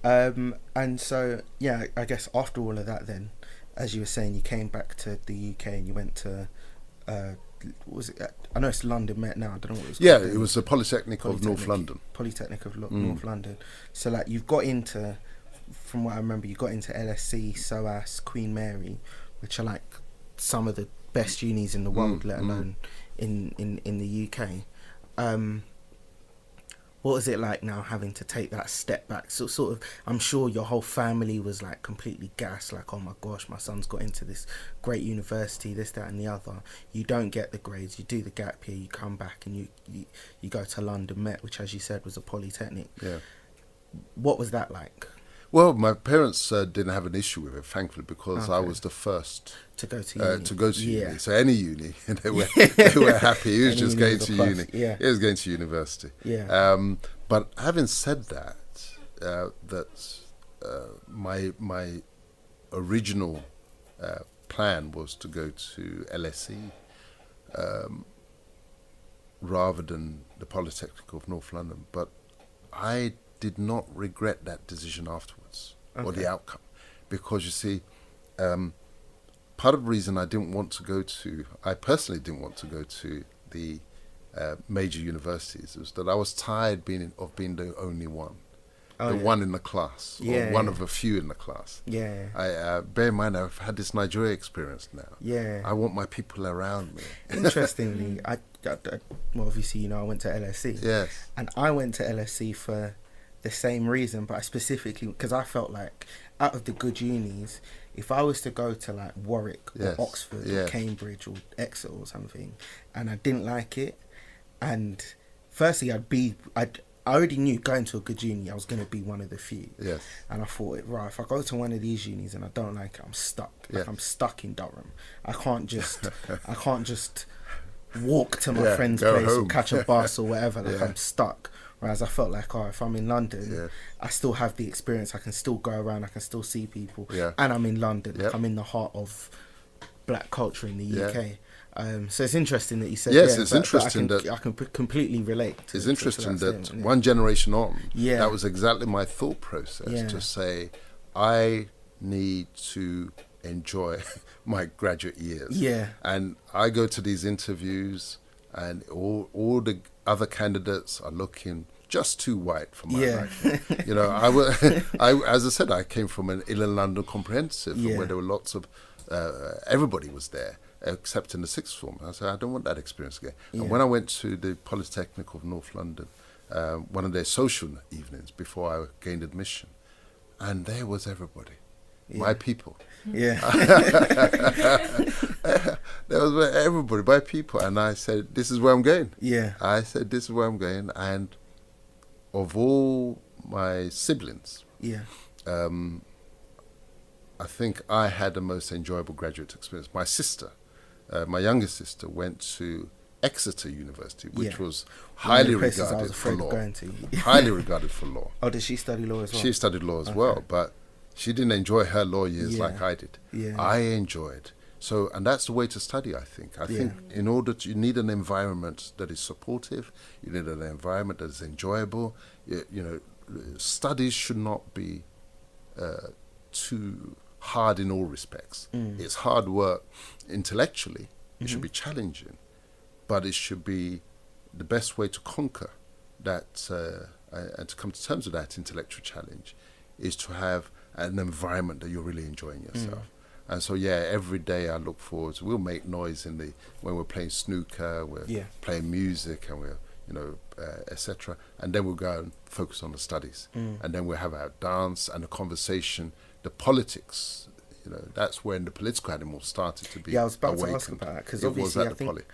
And so, yeah, I guess after all of that, then, as you were saying, you came back to the UK and you went to, what was it? I know it's London Met now. I don't know what it was Yeah, called it then. was the Polytechnic of North London. Polytechnic of North London. So, like, you've got into, from what I remember, you got into LSE, SOAS, Queen Mary, which are like some of the best unis in the world, let alone in the UK. What was it like now having to take that step back? So sort of, I'm sure your whole family was like completely gassed, like, oh my gosh, my son's got into this great university, this, that, and the other. You don't get the grades, you do the gap year, you come back and you go to London Met, which, as you said, was a polytechnic. Yeah. What was that like? Well, my parents didn't have an issue with it, thankfully, because I was the first to go to uni. Uni. So any uni, they were happy. He was just going to uni. Yeah. He was going to university. Yeah. But having said that, my original plan was to go to LSE rather than the Polytechnic of North London. But I did not regret that decision afterwards, or the outcome, because you see, part of the reason I personally didn't want to go to the major universities was that I was tired of being the only one, one in the class, or one of a few in the class. Yeah. I bear in mind I've had this Nigeria experience now. Yeah. I want my people around me. Interestingly, well, obviously, you know, I went to LSE. Yes. And I went to LSE for the same reason, but I specifically, because I felt like out of the good unis, if I was to go to like Warwick or Oxford or Cambridge or Exeter or something, and I didn't like it, and firstly I already knew going to a good uni I was going to be one of the few. Yes. And I thought, right, if I go to one of these unis and I don't like it, I'm stuck. Like, I'm stuck in Durham. I can't just walk to my friend's place home, or catch a bus or whatever. Like, I'm stuck. Whereas I felt like, if I'm in London, I still have the experience. I can still go around. I can still see people. And I'm in London. Like, I'm in the heart of black culture in the UK. So it's interesting that you said it's interesting that I can completely relate. It's interesting that one generation on, that was exactly my thought process, to say, I need to enjoy my graduate years. And I go to these interviews and all the other candidates are looking just too white for my liking. You know, as I said, I came from an Inner London comprehensive where there were lots of, everybody was there except in the sixth form. I said, I don't want that experience again. And when I went to the Polytechnic of North London, one of their social evenings before I gained admission, and there was everybody, my people. There was everybody, my people. And I said, this is where I'm going. I said, this is where I'm going. And of all my siblings, I think I had the most enjoyable graduate experience. My sister, my youngest sister, went to Exeter University, which was highly regarded for law. Highly regarded for law. Oh, did she study law as well? She studied law as well, but she didn't enjoy her law years like I did. I enjoyed. So, and that's the way to study, I think. I think in order to, you need an environment that is supportive, you need an environment that is enjoyable. You know, studies should not be too hard in all respects. It's hard work intellectually. It should be challenging, but it should be the best way to conquer that and to come to terms with that intellectual challenge is to have an environment that you're really enjoying yourself. And so, every day I look forward to, we'll make noise when we're playing snooker, we're playing music, and we're, etc. And then we'll go and focus on the studies. And then we'll have our dance and a conversation. The politics, that's when the political animal started to be awakened. I was about to ask about that, because obviously I think